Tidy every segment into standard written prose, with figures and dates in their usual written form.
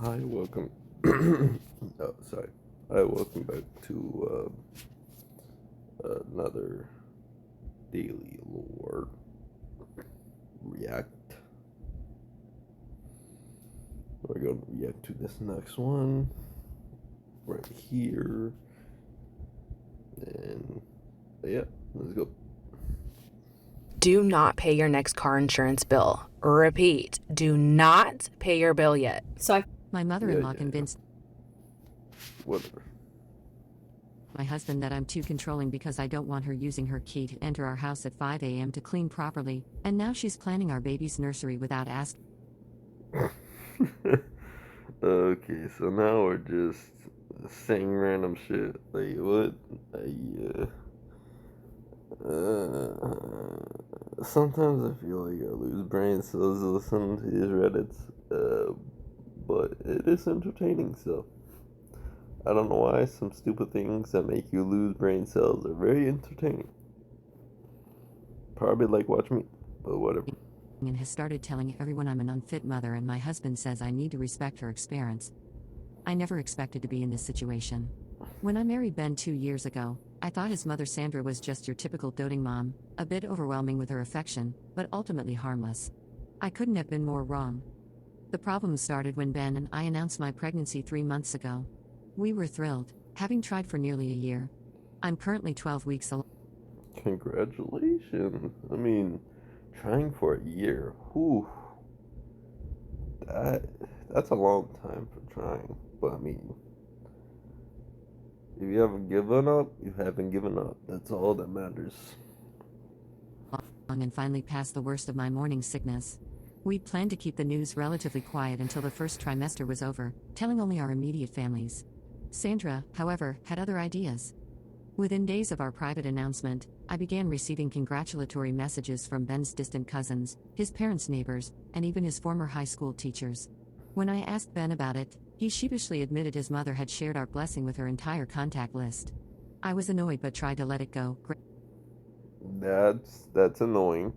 Hi, welcome. Oh, sorry. Hi, welcome back to another daily lore react. We're going to react to this next one right here, and yeah, let's go. Do not pay your next car insurance bill. Repeat, do not pay your bill yet. My mother-in-law convinced Whatever. my husband that I'm too controlling because I don't want her using her key to enter our house at 5 a.m. to clean properly, and now she's planning our baby's nursery without asking. Okay, so now we're just saying random shit. Like what? I sometimes I feel like I lose brain cells listening to these Reddits, but it is entertaining. So I don't know why some stupid things that make you lose brain cells are very entertaining. Probably like watch me, but whatever. And has started telling everyone I'm an unfit mother, and my husband says I need to respect her experience. I never expected to be in this situation. When I married Ben 2 years ago, I thought his mother Sandra was just your typical doting mom, a bit overwhelming with her affection, but ultimately harmless. I couldn't have been more wrong. The problem started when Ben and I announced my pregnancy 3 months ago. We were thrilled, having tried for nearly a year. I'm currently 12 weeks along. Congratulations. I mean, trying for a year. Whew. That that's a long time for trying. But I mean, if you haven't given up, you haven't given up. That's all that matters. And finally passed the worst of my morning sickness. We'd planned to keep the news relatively quiet until the first trimester was over, telling only our immediate families. Sandra, however, had other ideas. Within days of our private announcement, I began receiving congratulatory messages from Ben's distant cousins, his parents' neighbors, and even his former high school teachers. When I asked Ben about it, he sheepishly admitted his mother had shared our blessing with her entire contact list. I was annoyed but tried to let it go. That's annoying.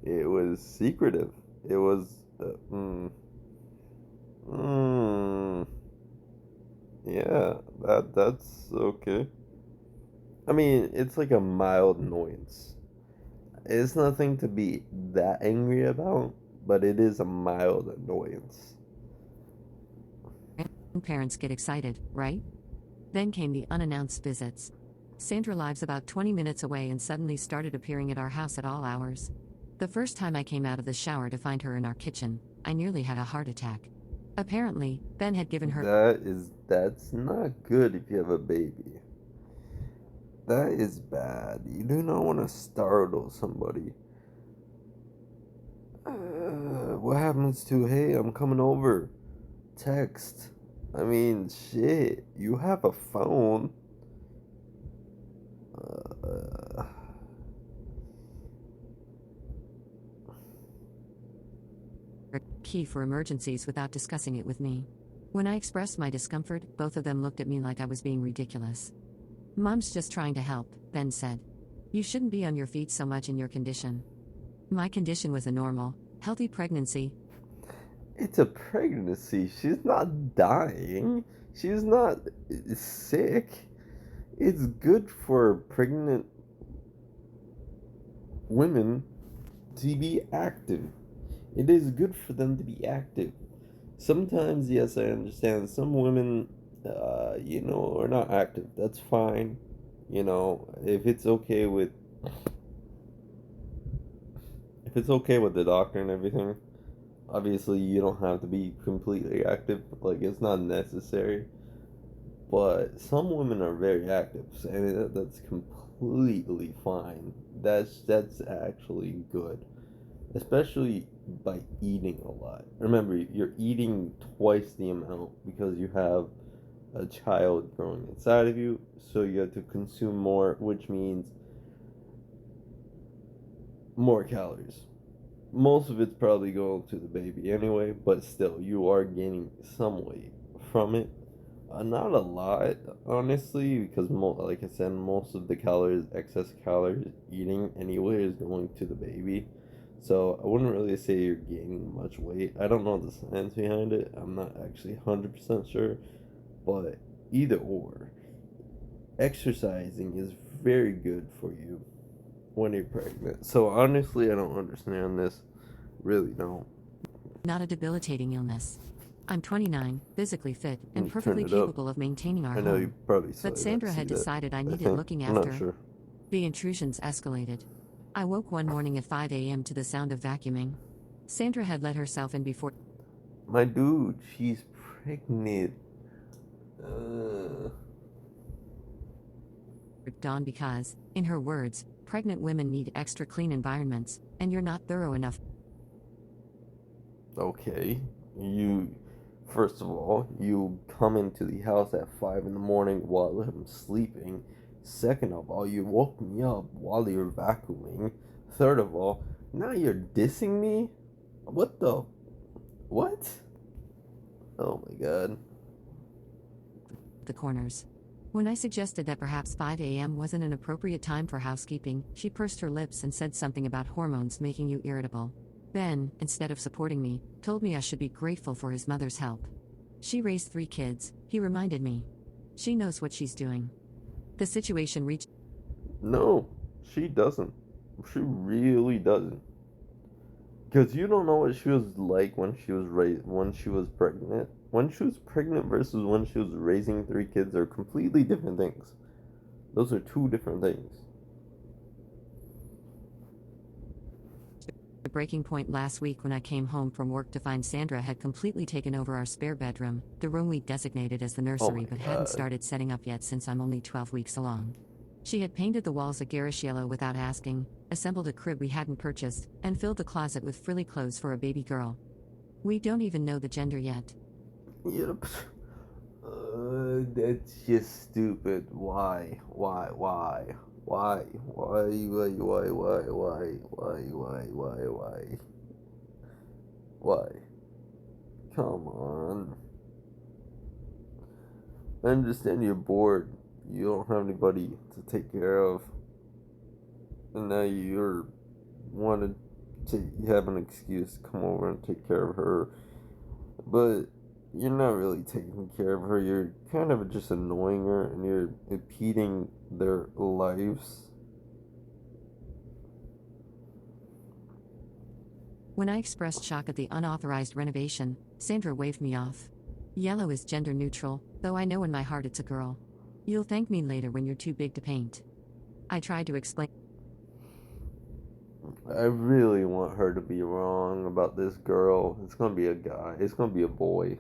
It was secretive. It was mm, yeah, that's okay. I mean, it's like a mild annoyance. It's nothing to be that angry about, but it is a mild annoyance. Grandparents get excited, right? Then came the unannounced visits. Sandra lives about 20 minutes away and suddenly started appearing at our house at all hours. The first time I came out of the shower to find her in our kitchen, I nearly had a heart attack. Apparently, Ben had given her That's not good if you have a baby. That is bad. You do not want to startle somebody. What happens to, hey, I'm coming over? Text. I mean, shit. You have a phone. Uh, key for emergencies without discussing it with me. When I expressed my discomfort, both of them looked at me like I was being ridiculous. Mom's just trying to help, Ben said. You shouldn't be on your feet so much in your condition. My condition was a normal, healthy pregnancy. it's a pregnancy. She's not dying. She's not sick. It's good for pregnant women to be active. It is good for them to be active. Sometimes, yes, I understand. Some women, are not active. That's fine. If it's okay with the doctor and everything. Obviously, you don't have to be completely active. Like it's not necessary. But some women are very active, and that's completely fine. That's actually good, especially by eating a lot. Remember, you're eating twice the amount because you have a child growing inside of you, so you have to consume more, which means more calories. Most of it's probably going to the baby anyway, but still, you are gaining some weight from it. Not a lot, honestly, because like I said, most of the calories, excess calories eating anyway, is going to the baby. So I wouldn't really say you're gaining much weight. I don't know the science behind it. I'm not actually 100% sure, but either or, exercising is very good for you when you're pregnant. So honestly, I don't understand this. Really don't. Not a debilitating illness. I'm 29, physically fit, and Turn perfectly it up. capable of maintaining our I know you home. probably saw But that. Sandra See had that? decided I I needed think. looking I'm not after. sure. The intrusions escalated. I woke one morning at 5 a.m. to the sound of vacuuming. Sandra had let herself in before My dude, she's pregnant. Uh, dawn because, in her words, pregnant women need extra clean environments, and you're not thorough enough. okay. You, first of all, you come into the house at 5 in the morning while I'm sleeping. Second of all, you woke me up while you're vacuuming. Third of all, now you're dissing me? What the? What? Oh my god. The corners. When I suggested that perhaps 5 a.m. wasn't an appropriate time for housekeeping, she pursed her lips and said something about hormones making you irritable. Ben, instead of supporting me, told me I should be grateful for his mother's help. She raised 3 kids, he reminded me. She knows what she's doing. The situation reached No, she doesn't. She really doesn't. Because you don't know what she was like when she was when she was pregnant. When she was pregnant versus when she was raising 3 kids are completely different things. Those are two different things. the breaking point last week when I came home from work to find Sandra had completely taken over our spare bedroom, the room we designated as the Oh my nursery but hadn't god. started setting up yet since I'm only 12 weeks along. She had painted the walls a garish yellow without asking, assembled a crib we hadn't purchased, and filled the closet with frilly clothes for a baby girl. We don't even know the gender yet. Yep. That's just stupid. Why? Why? Why? Why? Why? Why? Why? Why? Why? Why? Why? Why? Why? Why? Come on. I understand you're bored. You don't have anybody to take care of. And now you're wanted to you have an excuse to come over and take care of her. But you're not really taking care of her. You're kind of just annoying her and you're impeding their lives. When I expressed shock at the unauthorized renovation, Sandra waved me off. Yellow is gender neutral, though I know in my heart it's a girl. You'll thank me later when you're too big to paint. I tried to explain I really want her to be wrong about this girl. It's gonna be a guy. It's gonna be a boy.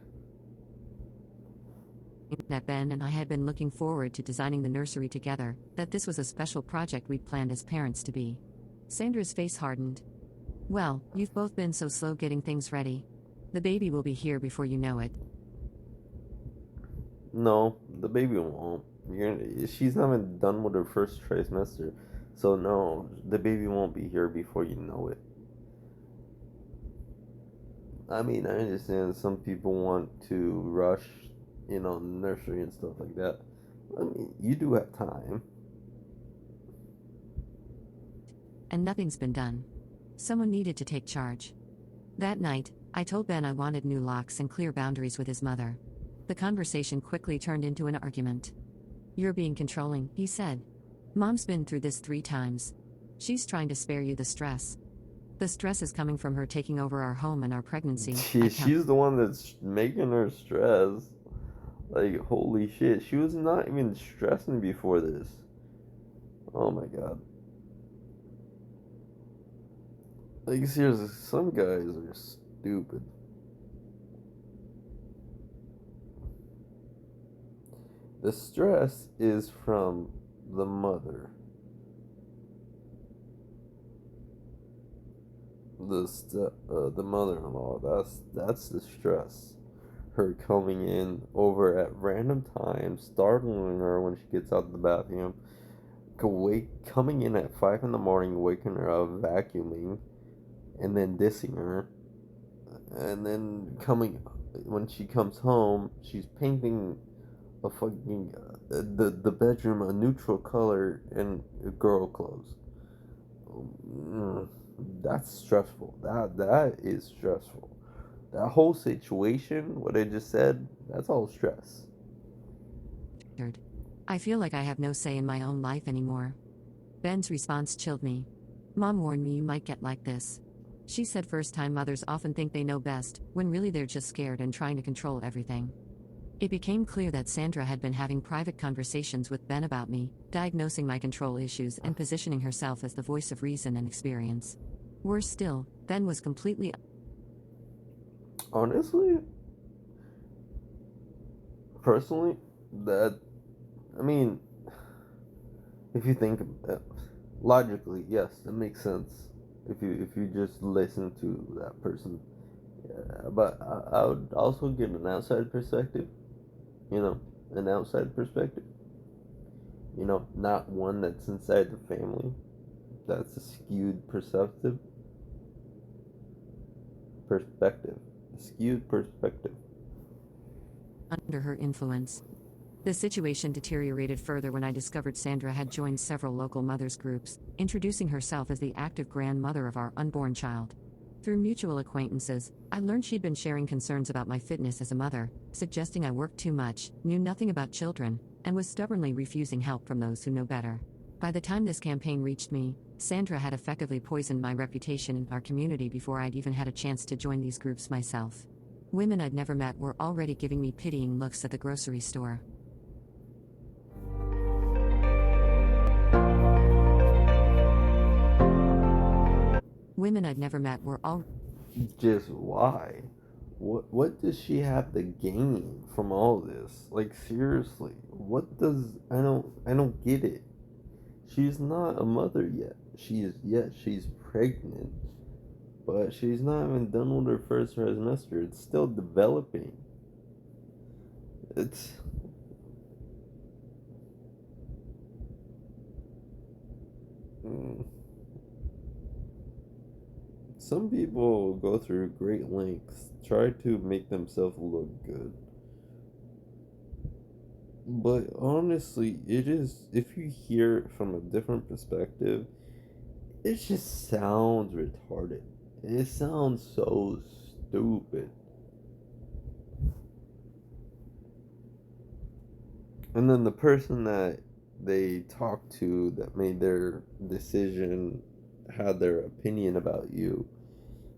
that Ben and I had been looking forward to designing the nursery together, that this was a special project we'd planned as parents to be. Sandra's face hardened. Well, you've both been so slow getting things ready. The baby will be here before you know it. No, the baby won't. She's not even done with her first trimester. So no, the baby won't be here before you know it. I mean, I understand some people want to rush, nursery and stuff like that. I mean, you do have time. And nothing's been done. Someone needed to take charge. That night, I told Ben I wanted new locks and clear boundaries with his mother. The conversation quickly turned into an argument. You're being controlling, he said. Mom's been through this 3 times. She's trying to spare you the stress. The stress is coming from her taking over our home and our pregnancy. She's the one that's making her stress. Like, holy shit. She was not even stressing before this. Oh my god. Like, seriously, some guys are stupid. The stress is from the mother. The mother-in-law. That's the stress. Her coming in over at random times, startling her when she gets out of the bathroom, coming in at 5 in the morning, waking her up, vacuuming, and then dissing her, and then coming when she comes home, she's painting a fucking the bedroom a neutral color and girl clothes. That's stressful. That is stressful. That whole situation, what I just said, that's all stress. I feel like I have no say in my own life anymore. Ben's response chilled me. Mom warned me you might get like this. She said first time mothers often think they know best, when really they're just scared and trying to control everything. It became clear that Sandra had been having private conversations with Ben about me, diagnosing my control issues and positioning herself as the voice of reason and experience. Worse still, Ben was completely Honestly, personally, that I mean, if you think logically, yes, that makes sense. If you just listen to that person, yeah, but I would also give an outside perspective. You know, an outside perspective. Not one that's inside the family. That's a skewed perspective. A skewed perspective. under her influence. The situation deteriorated further when I discovered Sandra had joined several local mothers' groups, introducing herself as the active grandmother of our unborn child. Through mutual acquaintances, I learned she'd been sharing concerns about my fitness as a mother, suggesting I worked too much, knew nothing about children, and was stubbornly refusing help from those who know better. By the time this campaign reached me, Sandra had effectively poisoned my reputation in our community before I'd even had a chance to join these groups myself. Women I'd never met were already giving me pitying looks at the grocery store. Women I'd never met were all Just why? What does she have to gain from all this? Like seriously, what does I don't get it. She's not a mother yet. She's pregnant, but she's not even done with her first trimester. It's still developing. It's mm, some people go through great lengths, try to make themselves look good. But honestly, it is, if you hear it from a different perspective, it just sounds retarded. It sounds so stupid. And then the person that they talked to that made their decision had their opinion about you,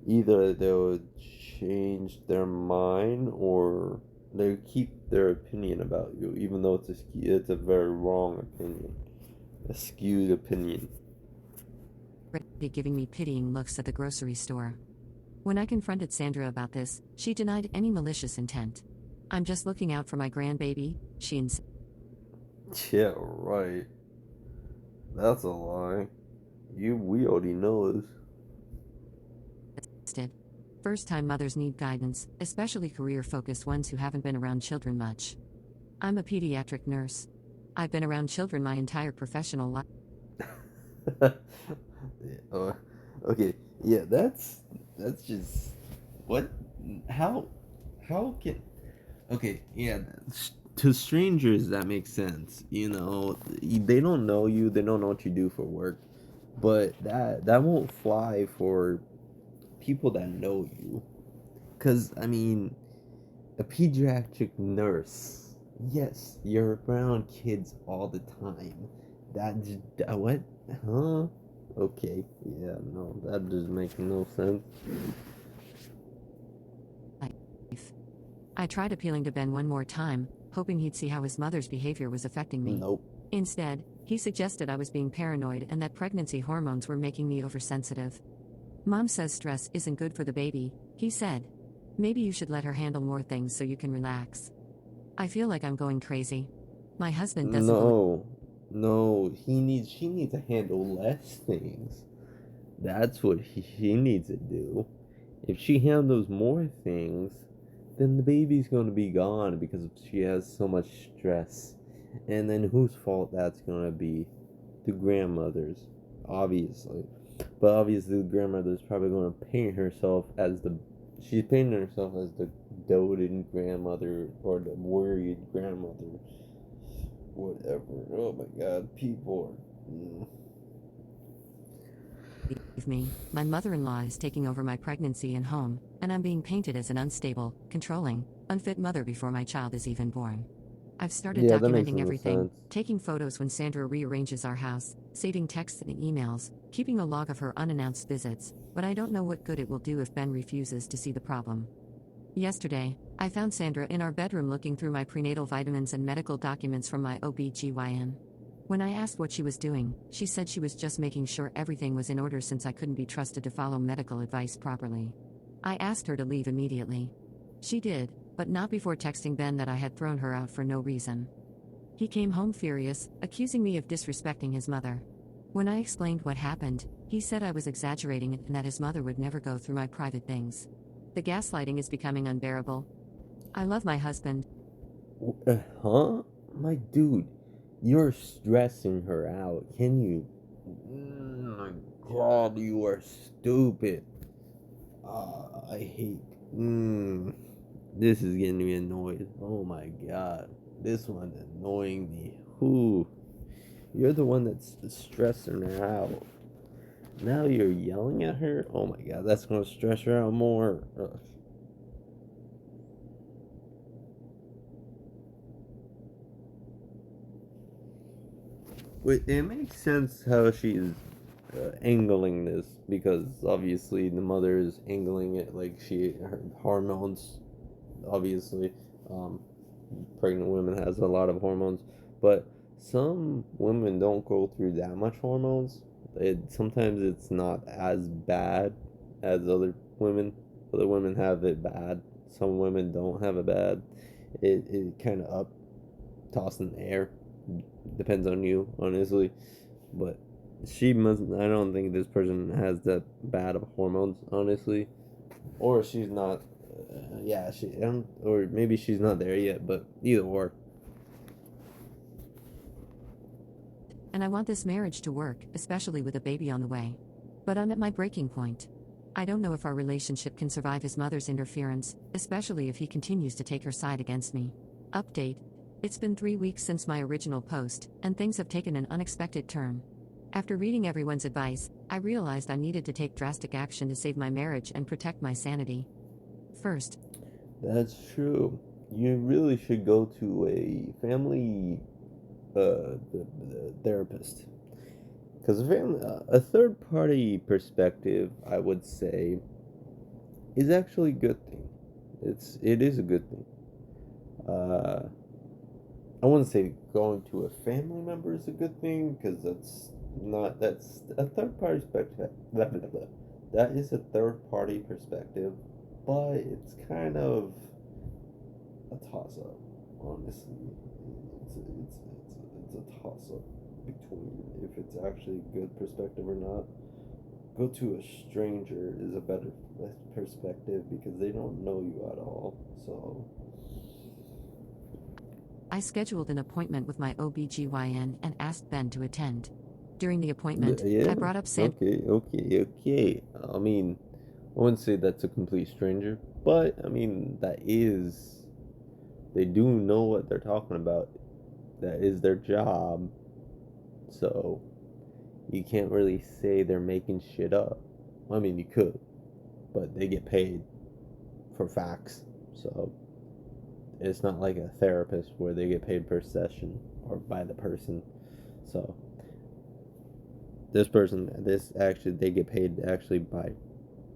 either they would change their mind or they would keep their opinion about you, even though it's a very wrong opinion, a skewed opinion. already giving me pitying looks at the grocery store. When I confronted Sandra about this, she denied any malicious intent. I'm just looking out for my grandbaby, she Yeah, right. That's a lie. We already know this. insisted. First time mothers need guidance, especially career focused ones who haven't been around children much. I'm a pediatric nurse. I've been around children my entire professional life. uh, okay, yeah, that's just what? How? How can? Okay, yeah. To strangers, that makes sense. They don't know you. They don't know what you do for work. But that won't fly for people that know you. Cause I mean, a pediatric nurse. Yes, you're around kids all the time. What? Huh? Okay, yeah, no, that just makes no sense. I tried appealing to Ben one more time, hoping he'd see how his mother's behavior was affecting me. Nope. Instead, he suggested I was being paranoid and that pregnancy hormones were making me oversensitive. Mom says stress isn't good for the baby, he said. Maybe you should let her handle more things so you can relax. I feel like I'm going crazy. My husband doesn't believe. No, no, she needs to handle less things. That's what she needs to do. If she handles more things, then the baby's going to be gone because she has so much stress. And then whose fault that's going to be? The grandmother's, obviously. But obviously, the grandmother's probably going to paint herself as she's painting herself as the doting grandmother or the worried grandmother. Whatever. Oh my god, people are. me, my mother-in-law is taking over my pregnancy and home, and I'm being painted as an unstable, controlling, unfit mother before my child is even born. I've started Yeah, that makes documenting no everything, sense. taking photos when Sandra rearranges our house, saving texts and emails, keeping a log of her unannounced visits, but I don't know what good it will do if Ben refuses to see the problem. Yesterday, I found Sandra in our bedroom looking through my prenatal vitamins and medical documents from my OBGYN. When I asked what she was doing, she said she was just making sure everything was in order since I couldn't be trusted to follow medical advice properly. I asked her to leave immediately. She did, but not before texting Ben that I had thrown her out for no reason. He came home furious, accusing me of disrespecting his mother. When I explained what happened, he said I was exaggerating and that his mother would never go through my private things. The gaslighting is becoming unbearable. I love my husband. Huh? My dude, you're stressing her out. Can you? My God, you are stupid. I hate. This is getting me annoyed. Oh my God, this one's annoying me. Who? You're the one that's stressing her out. Now you're yelling at her. Oh my God, that's gonna stress her out more. Ugh. Wait, it makes sense how she's angling this because obviously the mother is angling it like her hormones. Obviously, um, pregnant women has a lot of hormones, but some women don't go through that much hormones. Sometimes it's not as bad as other women. Other women have it bad. Some women don't have it bad. It kind of up toss in the air. Depends on you, honestly. But she must. I don't think this person has that bad of hormones, honestly. Or she's not. Yeah, she. Or maybe she's not there yet. But either or. And I want this marriage to work, especially with a baby on the way. But I'm at my breaking point. I don't know if our relationship can survive his mother's interference, especially if he continues to take her side against me. Update. It's been 3 weeks since my original post, and things have taken an unexpected turn. After reading everyone's advice, I realized I needed to take drastic action to save my marriage and protect my sanity. First, That's true. You really should go to a family the therapist. Because a third party perspective, I would say, is actually a good thing. It is a good thing. Uh, I wouldn't say going to a family member is a good thing because that's a third party perspective. That is a third party perspective, but it's kind of a toss up. Honestly, it's a toss up between if it's actually a good perspective or not. Go to a stranger is a better perspective because they don't know you at all. So I scheduled an appointment with my OBGYN and asked Ben to attend. During the appointment, yeah, I brought up Sandra. okay. I mean, I wouldn't say that's a complete stranger, but I mean they do know what they're talking about. That is their job. So you can't really say they're making shit up. I mean, you could, but they get paid for facts. So it's not like a therapist where they get paid per session or by the person. So they get paid actually by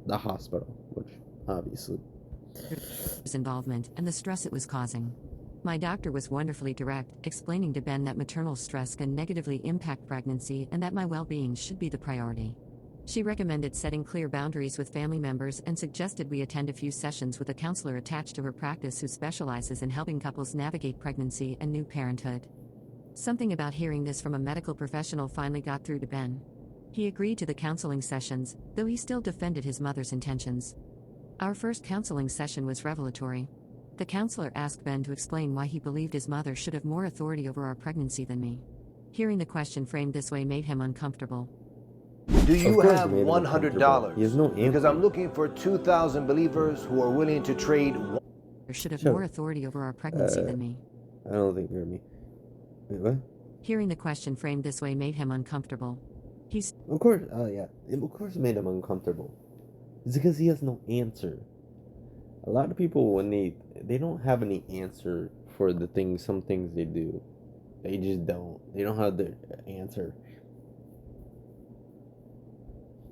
the hospital, which obviously. His involvement and the stress it was causing. My doctor was wonderfully direct, explaining to Ben that maternal stress can negatively impact pregnancy and that my well-being should be the priority. She recommended setting clear boundaries with family members and suggested we attend a few sessions with a counselor attached to her practice who specializes in helping couples navigate pregnancy and new parenthood. Something about hearing this from a medical professional finally got through to Ben. He agreed to the counseling sessions, though he still defended his mother's intentions. Our first counseling session was revelatory. The counselor asked Ben to explain why he believed his mother should have more authority over our pregnancy than me. Hearing the question framed this way made him uncomfortable. Do you Of course have it made him uncomfortable. He has no $100? Because answer. I'm looking for 2,000 believers who are willing to trade. Should have Shut more up. authority over our pregnancy than me. I don't think you heard me. Wait, what? Hearing the question framed this way made him uncomfortable. He's Of course, oh yeah, of course it made him uncomfortable. It's because he has no answer. A lot of people, when they don't have any answer for the things, some things they do, they just don't. They don't have the answer.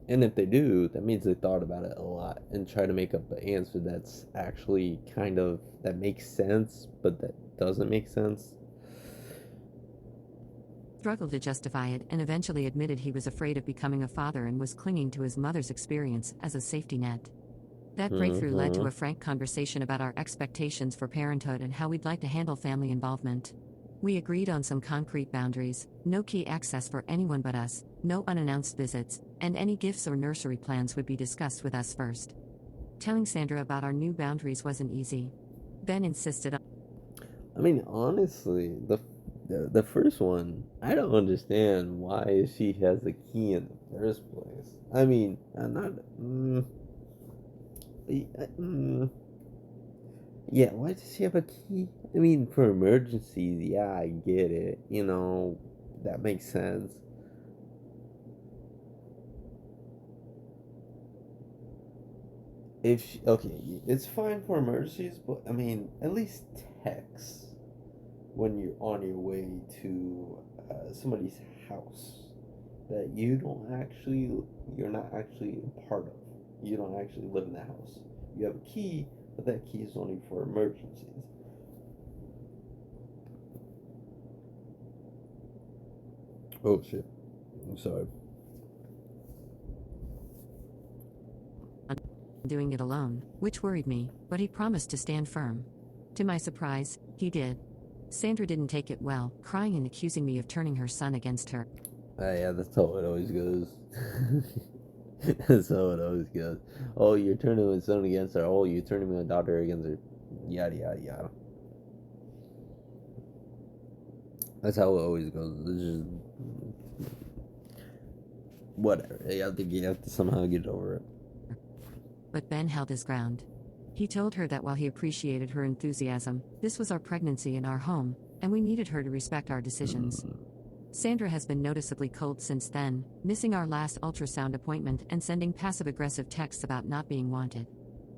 And if they do, that means they thought about it a lot and try to make up an answer that's actually kind of that makes sense, but that doesn't make sense. struggled to justify it and eventually admitted he was afraid of becoming a father and was clinging to his mother's experience as a safety net. That breakthrough led to Mm-hmm. a frank conversation about our expectations for parenthood and how we'd like to handle family involvement. We agreed on some concrete boundaries: no key access for anyone but us, no unannounced visits, and any gifts or nursery plans would be discussed with us first. Telling Sandra about our new boundaries wasn't easy. Ben insisted on I mean, honestly, the first one, I don't understand why she has the key in the first place. I mean, I'm not. Yeah, why does she have a key? I mean, for emergencies, yeah, I get it. You know, that makes sense. If she, okay, it's fine for emergencies, but I mean, at least text when you're on your way to somebody's house that you're not actually a part of. You don't actually live in the house. You have a key, but that key is only for emergencies. Oh shit! I'm sorry. doing it alone, which worried me, but he promised to stand firm. To my surprise, he did. Sandra didn't take it well, crying and accusing me of turning her son against her. Yeah, that's how it always goes. That's how it always goes. Oh, you're turning my son against her. Oh, you're turning my daughter against her. Yada yada yada. That's how it always goes. It's just whatever. You have to somehow get over it. But Ben held his ground. He told her that while he appreciated her enthusiasm, this was our pregnancy in our home, and we needed her to respect our decisions. Sandra has been noticeably cold since then, missing our last ultrasound appointment and sending passive-aggressive texts about not being wanted.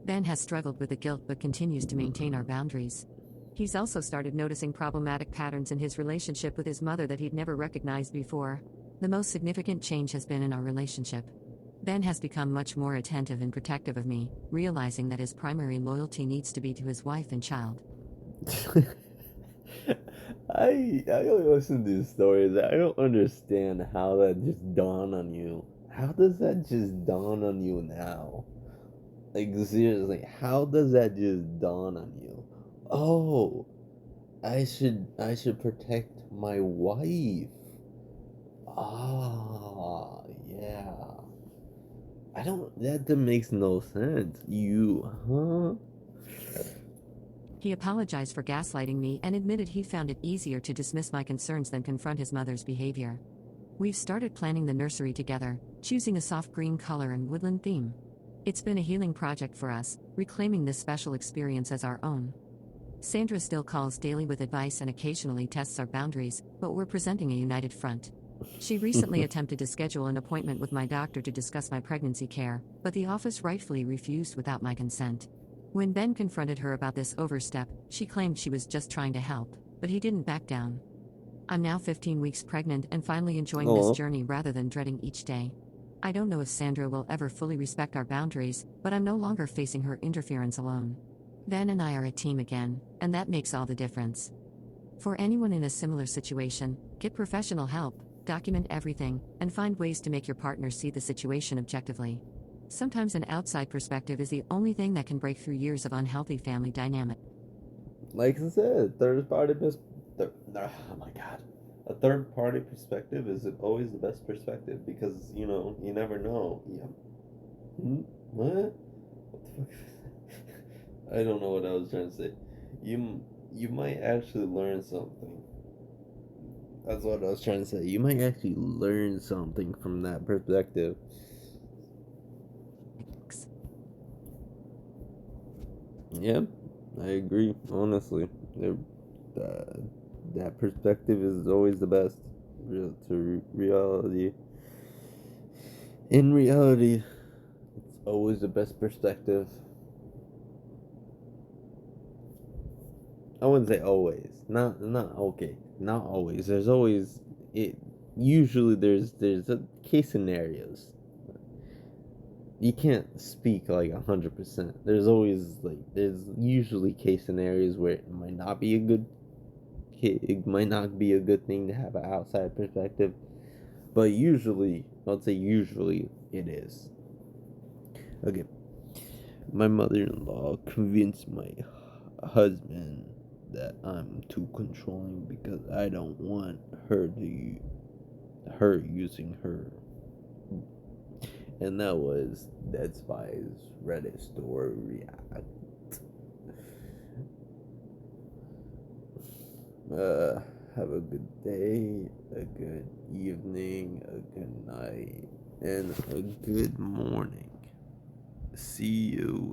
Ben has struggled with the guilt but continues to maintain our boundaries. He's also started noticing problematic patterns in his relationship with his mother that he'd never recognized before. The most significant change has been in our relationship. Ben has become much more attentive and protective of me, realizing that his primary loyalty needs to be to his wife and child. I only listen to these stories. I don't understand how that just dawned on you. How does that just dawn on you now? Like seriously, how does that just dawn on you? Oh, I should protect my wife. Ah, yeah. I don't. That makes no sense. Huh? He apologized for gaslighting me and admitted he found it easier to dismiss my concerns than confront his mother's behavior. We've started planning the nursery together, choosing a soft green color and woodland theme. It's been a healing project for us, reclaiming this special experience as our own. Sandra still calls daily with advice and occasionally tests our boundaries, but we're presenting a united front. She recently attempted to schedule an appointment with my doctor to discuss my pregnancy care, but the office rightfully refused without my consent. When Ben confronted her about this overstep, she claimed she was just trying to help, but he didn't back down. I'm now 15 weeks pregnant and finally enjoying this Oh, journey rather than dreading each day. I don't know if Sandra will ever fully respect our boundaries, but I'm no longer facing her interference alone. Ben and I are a team again, and that makes all the difference. For anyone in a similar situation, get professional help, document everything, and find ways to make your partner see the situation objectively. Sometimes an outside perspective is the only thing that can break through years of unhealthy family dynamic. like I said, third party oh my god, a third party perspective is always the best perspective because you never know. Yeah. What? What the fuck? I don't know what I was trying to say. You might actually learn something. That's what I was trying to say. You might actually learn something from that perspective. Yeah, I agree. Honestly, uh, that perspective is always the best to reality. In reality, it's always the best perspective. I wouldn't say always. Not okay. Not always. There's always it. Usually, there's a case scenarios. You can't speak like 100%. There's usually case scenarios where it might not be a good it might not be a good thing to have an outside perspective, but usually, I'd say usually it is. Okay, my mother-in-law convinced my husband that I'm too controlling because I don't want her using her, and that was Dead Spy's Reddit store react. Have a good day, a good evening, a good night, and a good morning. See you